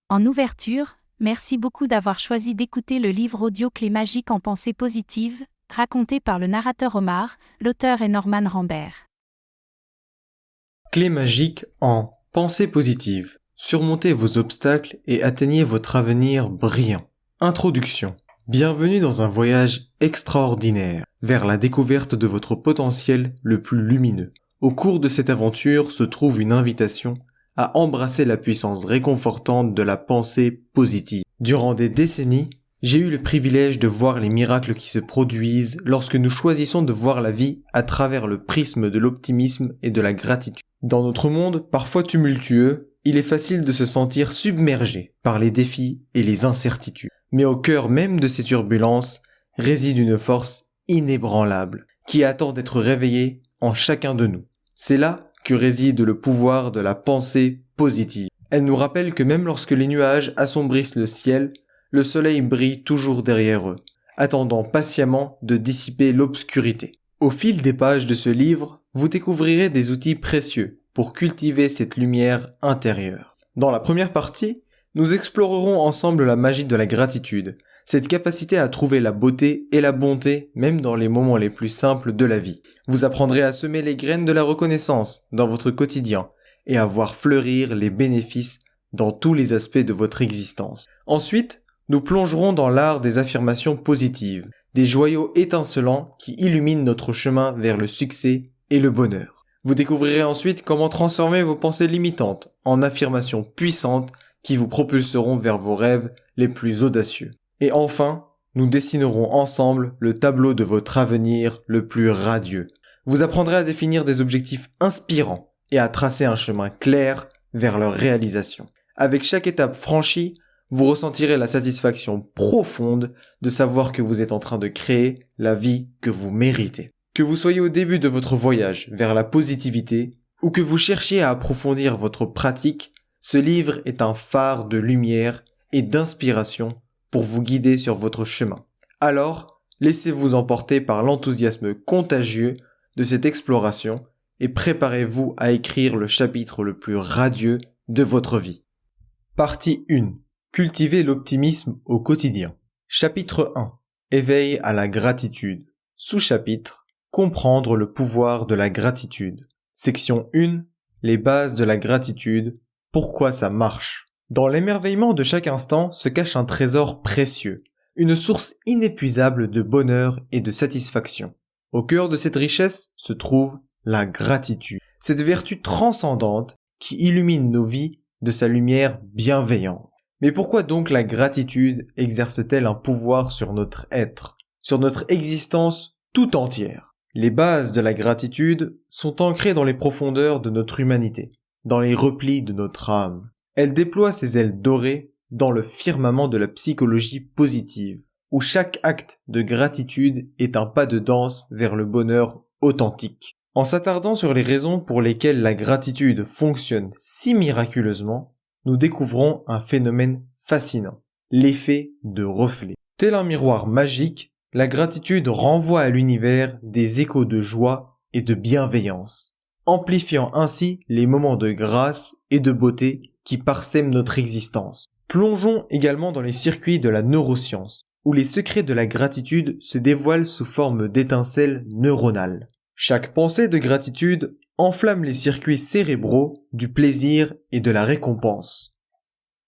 En ouverture, merci beaucoup d'avoir choisi d'écouter le livre audio Clés magiques en pensée positive, raconté par le narrateur Omar, l'auteur est Norman Rambert. Clés magiques en pensée positive. Surmontez vos obstacles et atteignez votre avenir brillant. Introduction. Bienvenue dans un voyage extraordinaire vers la découverte de votre potentiel le plus lumineux. Au cours de cette aventure se trouve une invitation à embrasser la puissance réconfortante de la pensée positive. Durant des décennies, j'ai eu le privilège de voir les miracles qui se produisent lorsque nous choisissons de voir la vie à travers le prisme de l'optimisme et de la gratitude. Dans notre monde, parfois tumultueux, il est facile de se sentir submergé par les défis et les incertitudes. Mais au cœur même de ces turbulences réside une force inébranlable qui attend d'être réveillée en chacun de nous. C'est là que réside le pouvoir de la pensée positive. Elle nous rappelle que même lorsque les nuages assombrissent le ciel, le soleil brille toujours derrière eux, attendant patiemment de dissiper l'obscurité. Au fil des pages de ce livre, vous découvrirez des outils précieux pour cultiver cette lumière intérieure. Dans la première partie, nous explorerons ensemble la magie de la gratitude, cette capacité à trouver la beauté et la bonté même dans les moments les plus simples de la vie. Vous apprendrez à semer les graines de la reconnaissance dans votre quotidien et à voir fleurir les bénéfices dans tous les aspects de votre existence. Ensuite, nous plongerons dans l'art des affirmations positives, des joyaux étincelants qui illuminent notre chemin vers le succès et le bonheur. Vous découvrirez ensuite comment transformer vos pensées limitantes en affirmations puissantes qui vous propulseront vers vos rêves les plus audacieux. Et enfin, nous dessinerons ensemble le tableau de votre avenir le plus radieux. Vous apprendrez à définir des objectifs inspirants et à tracer un chemin clair vers leur réalisation. Avec chaque étape franchie, vous ressentirez la satisfaction profonde de savoir que vous êtes en train de créer la vie que vous méritez. Que vous soyez au début de votre voyage vers la positivité ou que vous cherchiez à approfondir votre pratique, ce livre est un phare de lumière et d'inspiration pour vous guider sur votre chemin. Alors, laissez-vous emporter par l'enthousiasme contagieux de cette exploration et préparez-vous à écrire le chapitre le plus radieux de votre vie. Partie 1. Cultiver l'optimisme au quotidien. Chapitre 1. Éveil à la gratitude. Sous-chapitre. Comprendre le pouvoir de la gratitude. Section 1. Les bases de la gratitude. Pourquoi ça marche. Dans l'émerveillement de chaque instant se cache un trésor précieux, une source inépuisable de bonheur et de satisfaction. Au cœur de cette richesse se trouve la gratitude, cette vertu transcendante qui illumine nos vies de sa lumière bienveillante. Mais pourquoi donc la gratitude exerce-t-elle un pouvoir sur notre être, sur notre existence tout entière? Les bases de la gratitude sont ancrées dans les profondeurs de notre humanité, dans les replis de notre âme. Elle déploie ses ailes dorées dans le firmament de la psychologie positive, où chaque acte de gratitude est un pas de danse vers le bonheur authentique. En s'attardant sur les raisons pour lesquelles la gratitude fonctionne si miraculeusement, nous découvrons un phénomène fascinant, l'effet de reflet. Tel un miroir magique, la gratitude renvoie à l'univers des échos de joie et de bienveillance, amplifiant ainsi les moments de grâce et de beauté qui parsèment notre existence. Plongeons également dans les circuits de la neuroscience, où les secrets de la gratitude se dévoilent sous forme d'étincelles neuronales. Chaque pensée de gratitude enflamme les circuits cérébraux du plaisir et de la récompense,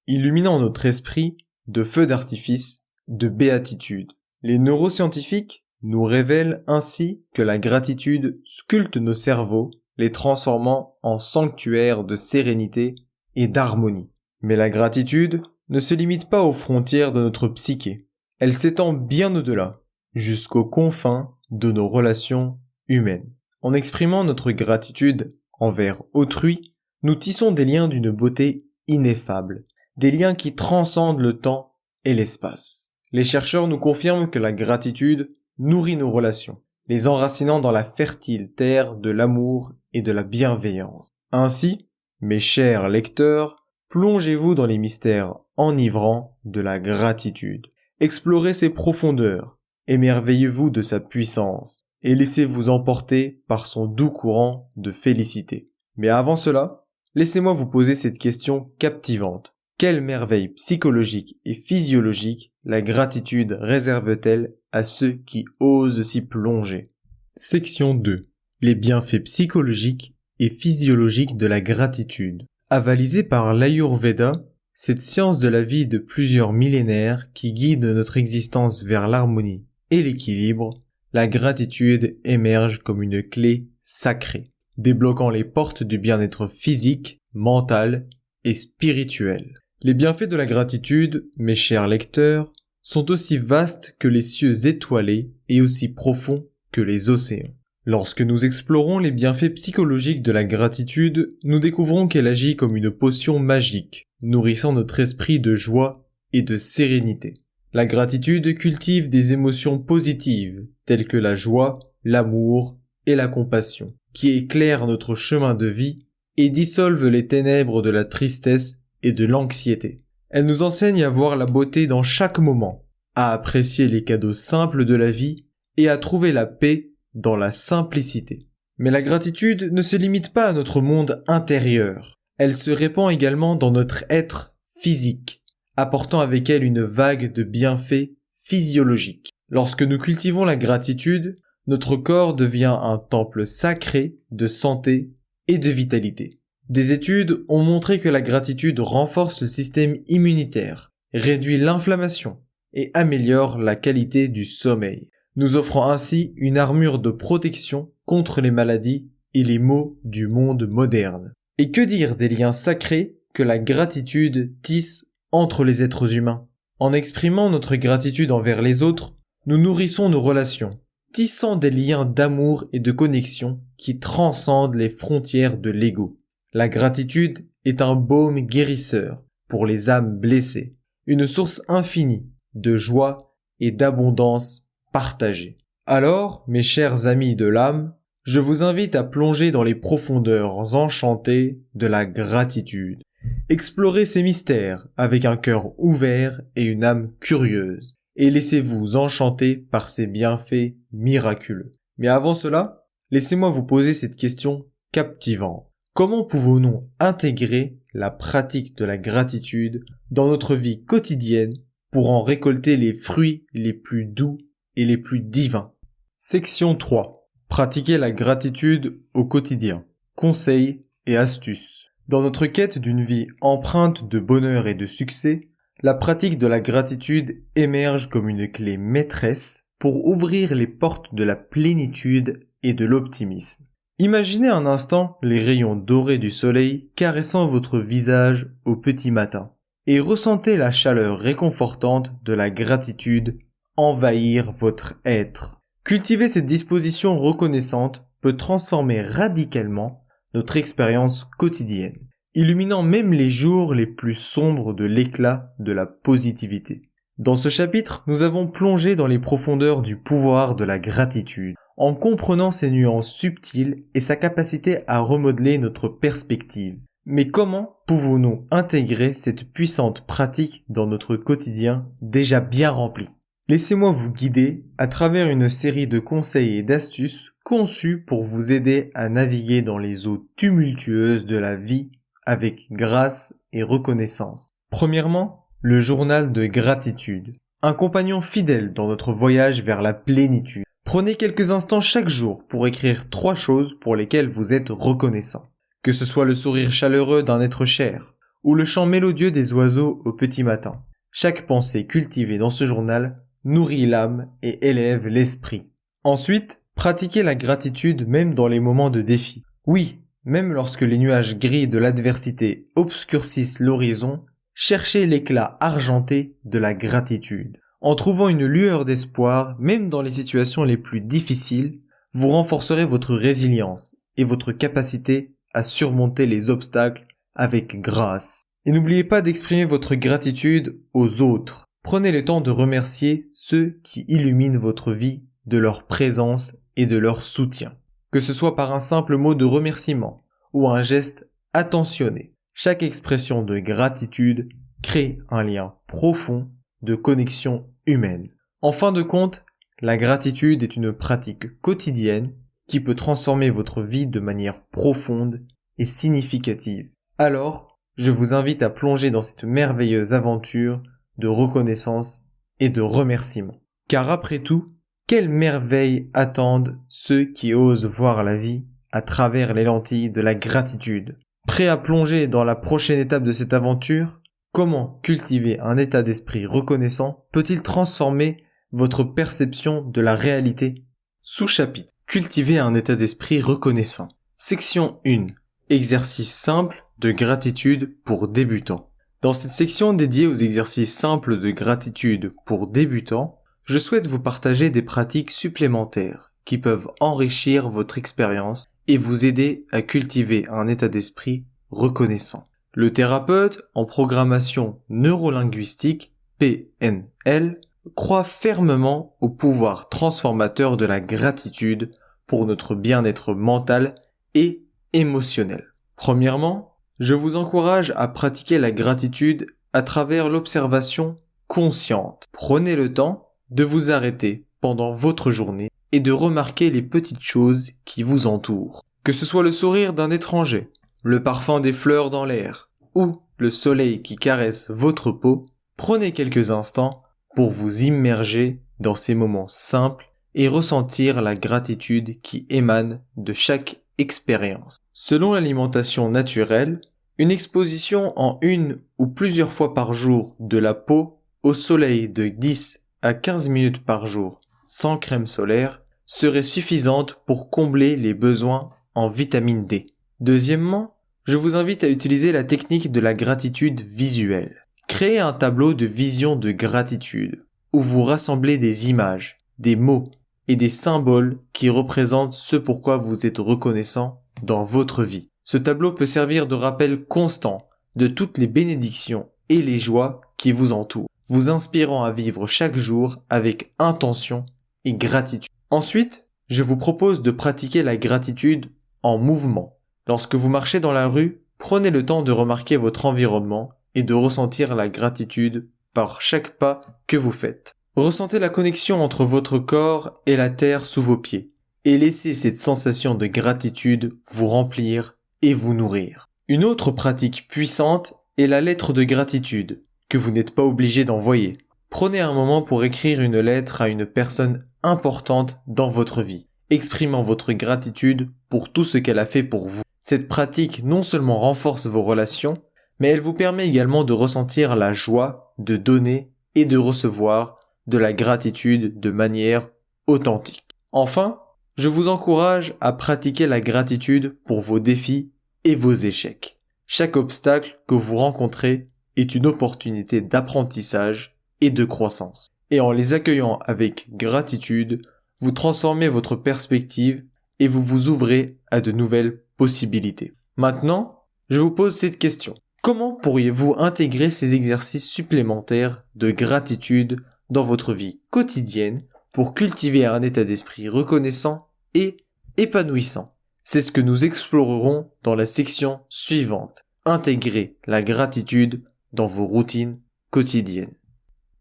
illuminant notre esprit de feux d'artifice, de béatitude. Les neuroscientifiques nous révèlent ainsi que la gratitude sculpte nos cerveaux, les transformant en sanctuaires de sérénité et d'harmonie. Mais la gratitude ne se limite pas aux frontières de notre psyché. Elle s'étend bien au-delà, jusqu'aux confins de nos relations humaines. En exprimant notre gratitude envers autrui, nous tissons des liens d'une beauté ineffable, des liens qui transcendent le temps et l'espace. Les chercheurs nous confirment que la gratitude nourrit nos relations, les enracinant dans la fertile terre de l'amour et de la bienveillance. Ainsi, mes chers lecteurs, plongez-vous dans les mystères enivrants de la gratitude. Explorez ses profondeurs, émerveillez-vous de sa puissance, et laissez-vous emporter par son doux courant de félicité. Mais avant cela, laissez-moi vous poser cette question captivante. Quelle merveille psychologique et physiologique la gratitude réserve-t-elle à ceux qui osent s'y plonger? Section 2. Les bienfaits psychologiques et physiologiques de la gratitude. Avalisée par l'Ayurveda, cette science de la vie de plusieurs millénaires qui guide notre existence vers l'harmonie et l'équilibre, la gratitude émerge comme une clé sacrée, débloquant les portes du bien-être physique, mental et spirituel. Les bienfaits de la gratitude, mes chers lecteurs, sont aussi vastes que les cieux étoilés et aussi profonds que les océans. Lorsque nous explorons les bienfaits psychologiques de la gratitude, nous découvrons qu'elle agit comme une potion magique, nourrissant notre esprit de joie et de sérénité. La gratitude cultive des émotions positives, telles que la joie, l'amour et la compassion, qui éclairent notre chemin de vie et dissolvent les ténèbres de la tristesse et de l'anxiété. Elle nous enseigne à voir la beauté dans chaque moment, à apprécier les cadeaux simples de la vie et à trouver la paix dans la simplicité. Mais la gratitude ne se limite pas à notre monde intérieur. Elle se répand également dans notre être physique, apportant avec elle une vague de bienfaits physiologiques. Lorsque nous cultivons la gratitude, notre corps devient un temple sacré de santé et de vitalité. Des études ont montré que la gratitude renforce le système immunitaire, réduit l'inflammation et améliore la qualité du sommeil, nous offrant ainsi une armure de protection contre les maladies et les maux du monde moderne. Et que dire des liens sacrés que la gratitude tisse entre les êtres humains? En exprimant notre gratitude envers les autres, nous nourrissons nos relations, tissant des liens d'amour et de connexion qui transcendent les frontières de l'ego. La gratitude est un baume guérisseur pour les âmes blessées, une source infinie de joie et d'abondance partagée. Alors, mes chers amis de l'âme, je vous invite à plonger dans les profondeurs enchantées de la gratitude. Explorez ces mystères avec un cœur ouvert et une âme curieuse, et laissez-vous enchanter par ces bienfaits miraculeux. Mais avant cela, laissez-moi vous poser cette question captivante. Comment pouvons-nous intégrer la pratique de la gratitude dans notre vie quotidienne pour en récolter les fruits les plus doux et les plus divins? Section 3. Pratiquer la gratitude au quotidien. Conseils et astuces. Dans notre quête d'une vie empreinte de bonheur et de succès, la pratique de la gratitude émerge comme une clé maîtresse pour ouvrir les portes de la plénitude et de l'optimisme. Imaginez un instant les rayons dorés du soleil caressant votre visage au petit matin et ressentez la chaleur réconfortante de la gratitude envahir votre être. Cultiver cette disposition reconnaissante peut transformer radicalement notre expérience quotidienne, illuminant même les jours les plus sombres de l'éclat de la positivité. Dans ce chapitre, nous avons plongé dans les profondeurs du pouvoir de la gratitude, en comprenant ses nuances subtiles et sa capacité à remodeler notre perspective. Mais comment pouvons-nous intégrer cette puissante pratique dans notre quotidien déjà bien rempli? Laissez-moi vous guider à travers une série de conseils et d'astuces conçus pour vous aider à naviguer dans les eaux tumultueuses de la vie avec grâce et reconnaissance. Premièrement, le journal de gratitude, un compagnon fidèle dans notre voyage vers la plénitude. Prenez quelques instants chaque jour pour écrire 3 choses pour lesquelles vous êtes reconnaissant. Que ce soit le sourire chaleureux d'un être cher, ou le chant mélodieux des oiseaux au petit matin. Chaque pensée cultivée dans ce journal nourrit l'âme et élève l'esprit. Ensuite, pratiquez la gratitude même dans les moments de défi. Oui, même lorsque les nuages gris de l'adversité obscurcissent l'horizon, cherchez l'éclat argenté de la gratitude. En trouvant une lueur d'espoir, même dans les situations les plus difficiles, vous renforcerez votre résilience et votre capacité à surmonter les obstacles avec grâce. Et n'oubliez pas d'exprimer votre gratitude aux autres. Prenez le temps de remercier ceux qui illuminent votre vie de leur présence et de leur soutien. Que ce soit par un simple mot de remerciement ou un geste attentionné. Chaque expression de gratitude crée un lien profond de connexion humaine. En fin de compte, la gratitude est une pratique quotidienne qui peut transformer votre vie de manière profonde et significative. Alors, je vous invite à plonger dans cette merveilleuse aventure de reconnaissance et de remerciement. Car après tout, quelles merveilles attendent ceux qui osent voir la vie à travers les lentilles de la gratitude. Prêt à plonger dans la prochaine étape de cette aventure? Comment cultiver un état d'esprit reconnaissant peut-il transformer votre perception de la réalité? Sous-chapitre: Cultiver un état d'esprit reconnaissant. Section 1. Exercice simple de gratitude pour débutants. Dans cette section dédiée aux exercices simples de gratitude pour débutants, je souhaite vous partager des pratiques supplémentaires qui peuvent enrichir votre expérience et vous aider à cultiver un état d'esprit reconnaissant. Le thérapeute en programmation neurolinguistique, PNL, croit fermement au pouvoir transformateur de la gratitude pour notre bien-être mental et émotionnel. Premièrement, je vous encourage à pratiquer la gratitude à travers l'observation consciente. Prenez le temps de vous arrêter pendant votre journée et de remarquer les petites choses qui vous entourent. Que ce soit le sourire d'un étranger, le parfum des fleurs dans l'air ou le soleil qui caresse votre peau, prenez quelques instants pour vous immerger dans ces moments simples et ressentir la gratitude qui émane de chaque expérience. Selon l'alimentation naturelle, une exposition en une ou plusieurs fois par jour de la peau au soleil de 10 à 15 minutes par jour sans crème solaire serait suffisante pour combler les besoins en vitamine D. Deuxièmement, je vous invite à utiliser la technique de la gratitude visuelle. Créez un tableau de vision de gratitude où vous rassemblez des images, des mots et des symboles qui représentent ce pourquoi vous êtes reconnaissant dans votre vie. Ce tableau peut servir de rappel constant de toutes les bénédictions et les joies qui vous entourent, vous inspirant à vivre chaque jour avec intention et gratitude. Ensuite, je vous propose de pratiquer la gratitude en mouvement. Lorsque vous marchez dans la rue, prenez le temps de remarquer votre environnement et de ressentir la gratitude par chaque pas que vous faites. Ressentez la connexion entre votre corps et la terre sous vos pieds et laissez cette sensation de gratitude vous remplir et vous nourrir. Une autre pratique puissante est la lettre de gratitude que vous n'êtes pas obligé d'envoyer. Prenez un moment pour écrire une lettre à une personne importante dans votre vie, exprimant votre gratitude pour tout ce qu'elle a fait pour vous. Cette pratique non seulement renforce vos relations, mais elle vous permet également de ressentir la joie de donner et de recevoir de la gratitude de manière authentique. Enfin, je vous encourage à pratiquer la gratitude pour vos défis et vos échecs. Chaque obstacle que vous rencontrez est une opportunité d'apprentissage et de croissance. Et en les accueillant avec gratitude, vous transformez votre perspective et vous vous ouvrez à de nouvelles possibilités. Maintenant, je vous pose cette question. Comment pourriez-vous intégrer ces exercices supplémentaires de gratitude dans votre vie quotidienne pour cultiver un état d'esprit reconnaissant et épanouissant? C'est ce que nous explorerons dans la section suivante. Intégrer la gratitude dans vos routines quotidiennes.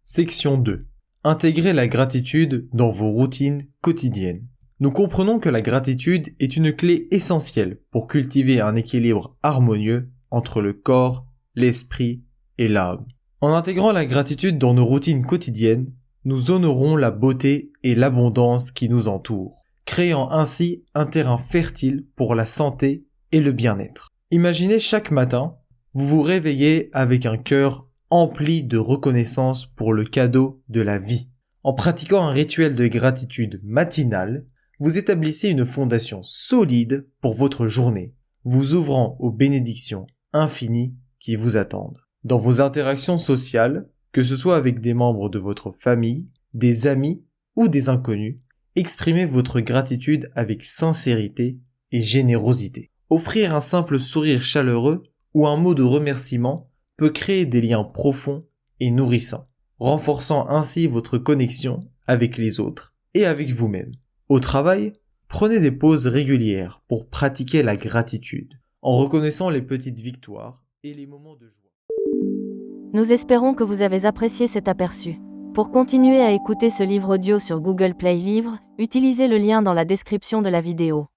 Section 2. Intégrer la gratitude dans vos routines quotidiennes. Nous comprenons que la gratitude est une clé essentielle pour cultiver un équilibre harmonieux entre le corps, l'esprit et l'âme. En intégrant la gratitude dans nos routines quotidiennes, nous honorons la beauté et l'abondance qui nous entourent, créant ainsi un terrain fertile pour la santé et le bien-être. Imaginez chaque matin, vous vous réveillez avec un cœur empli de reconnaissance pour le cadeau de la vie. En pratiquant un rituel de gratitude matinal, vous établissez une fondation solide pour votre journée, vous ouvrant aux bénédictions infinies qui vous attendent. Dans vos interactions sociales, que ce soit avec des membres de votre famille, des amis ou des inconnus, exprimez votre gratitude avec sincérité et générosité. Offrir un simple sourire chaleureux ou un mot de remerciement peut créer des liens profonds et nourrissants, renforçant ainsi votre connexion avec les autres et avec vous-même. Au travail, prenez des pauses régulières pour pratiquer la gratitude, en reconnaissant les petites victoires et les moments de joie. Nous espérons que vous avez apprécié cet aperçu. Pour continuer à écouter ce livre audio sur Google Play Livres, utilisez le lien dans la description de la vidéo.